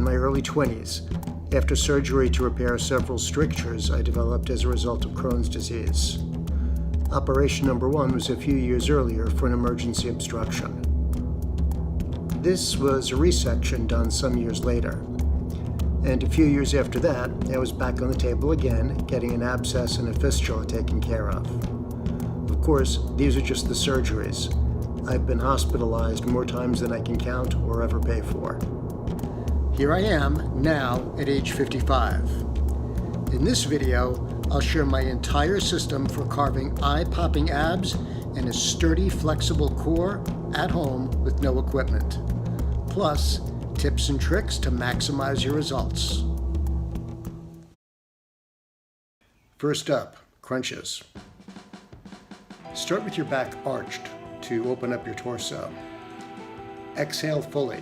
in my early 20s, after surgery to repair several strictures I developed as a result of Crohn's disease. Operation number 1 was a few years earlier for an emergency obstruction. This was a resection done some years later. And a few years after that, I was back on the table again, getting an abscess and a fistula taken care of. Of course, these are just the surgeries. I've been hospitalized more times than I can count or ever pay for. Here I am, now, at age 55. In this video, I'll share my entire system for carving eye-popping abs and a sturdy, flexible core at home with no equipment. Plus, tips and tricks to maximize your results. First up, crunches. Start with your back arched to open up your torso. Exhale fully.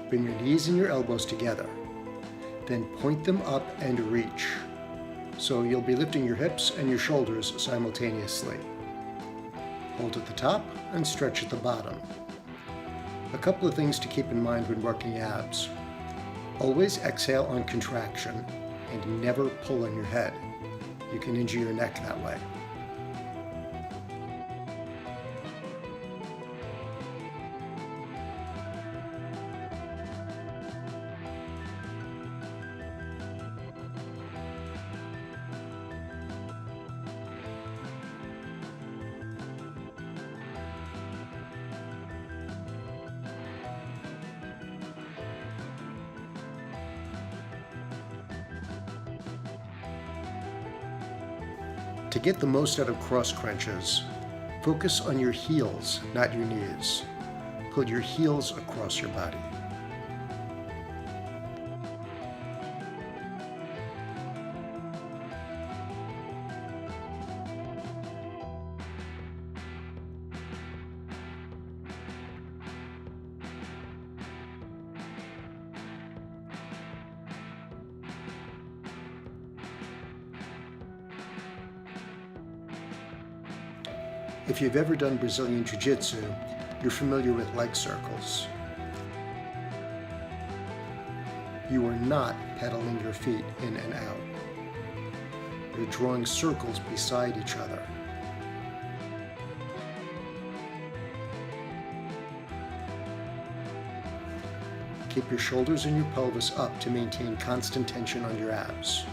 Bring your knees and your elbows together. Then point them up and reach. So you'll be lifting your hips and your shoulders simultaneously. Hold at the top and stretch at the bottom. A couple of things to keep in mind when working abs. Always exhale on contraction and never pull on your head. You can injure your neck that way. To get the most out of cross crunches, focus on your heels, not your knees. Pull your heels across your body. If you've ever done Brazilian Jiu-Jitsu, you're familiar with leg circles. You are not pedaling your feet in and out. You're drawing circles beside each other. Keep your shoulders and your pelvis up to maintain constant tension on your abs.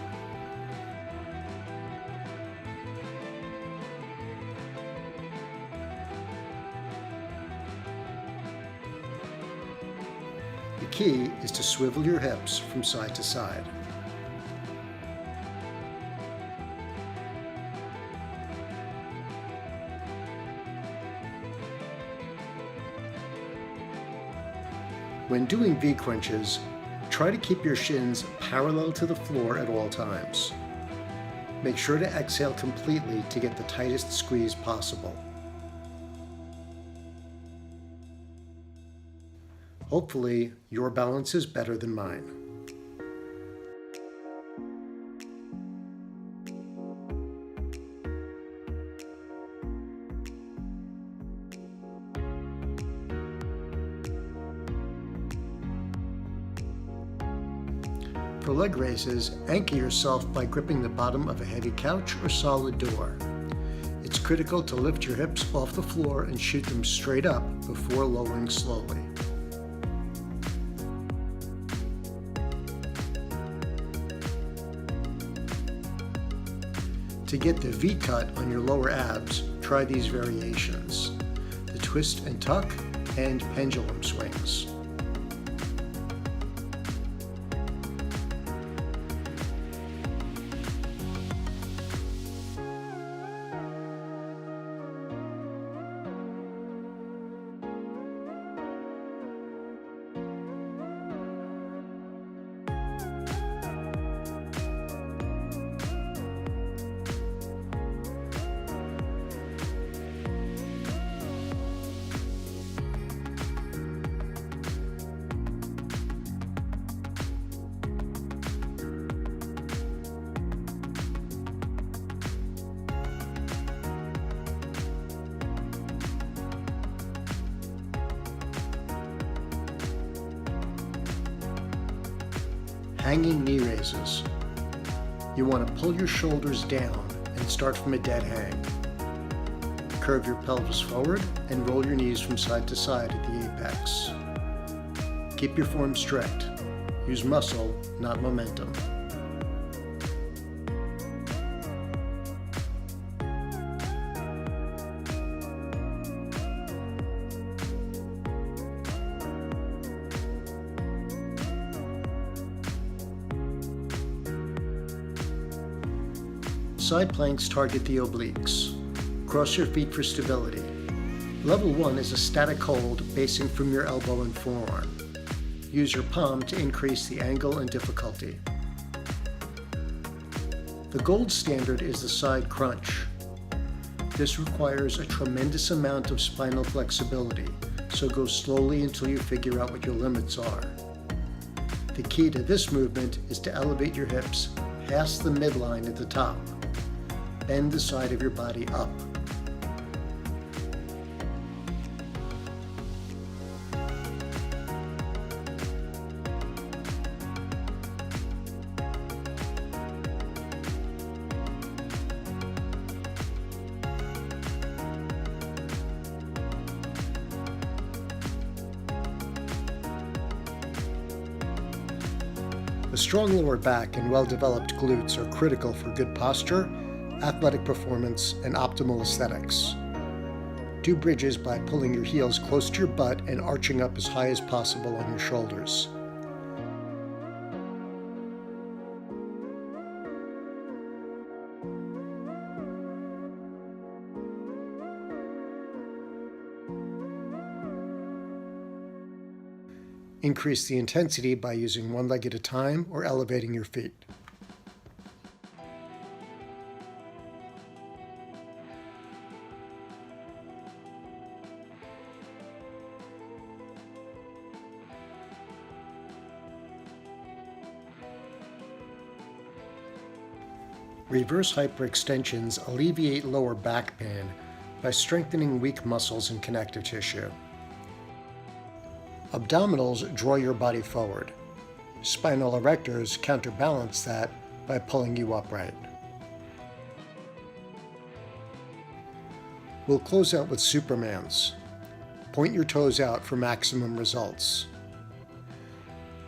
The key is to swivel your hips from side to side. When doing V crunches, try to keep your shins parallel to the floor at all times. Make sure to exhale completely to get the tightest squeeze possible. Hopefully, your balance is better than mine. For leg raises, anchor yourself by gripping the bottom of a heavy couch or solid door. It's critical to lift your hips off the floor and shoot them straight up before lowering slowly. To get the V cut on your lower abs, try these variations: the twist and tuck and pendulum swings. Hanging knee raises. You want to pull your shoulders down and start from a dead hang. Curve your pelvis forward and roll your knees from side to side at the apex. Keep your form strict. Use muscle, not momentum. Side planks target the obliques. Cross your feet for stability. Level 1 is a static hold basing from your elbow and forearm. Use your palm to increase the angle and difficulty. The gold standard is the side crunch. This requires a tremendous amount of spinal flexibility, so go slowly until you figure out what your limits are. The key to this movement is to elevate your hips past the midline at the top. Bend the side of your body up. A strong lower back and well-developed glutes are critical for good posture, athletic performance, and optimal aesthetics. Do bridges by pulling your heels close to your butt and arching up as high as possible on your shoulders. Increase the intensity by using one leg at a time or elevating your feet. Reverse hyperextensions alleviate lower back pain by strengthening weak muscles and connective tissue. Abdominals draw your body forward. Spinal erectors counterbalance that by pulling you upright. We'll close out with Supermans. Point your toes out for maximum results.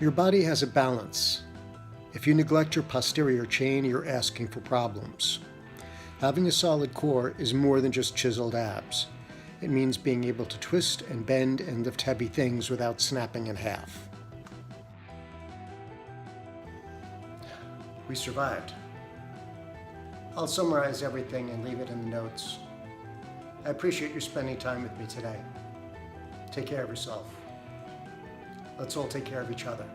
Your body has a balance. If you neglect your posterior chain, you're asking for problems. Having a solid core is more than just chiseled abs. It means being able to twist and bend and lift heavy things without snapping in half. We survived. I'll summarize everything and leave it in the notes. I appreciate you spending time with me today. Take care of yourself. Let's all take care of each other.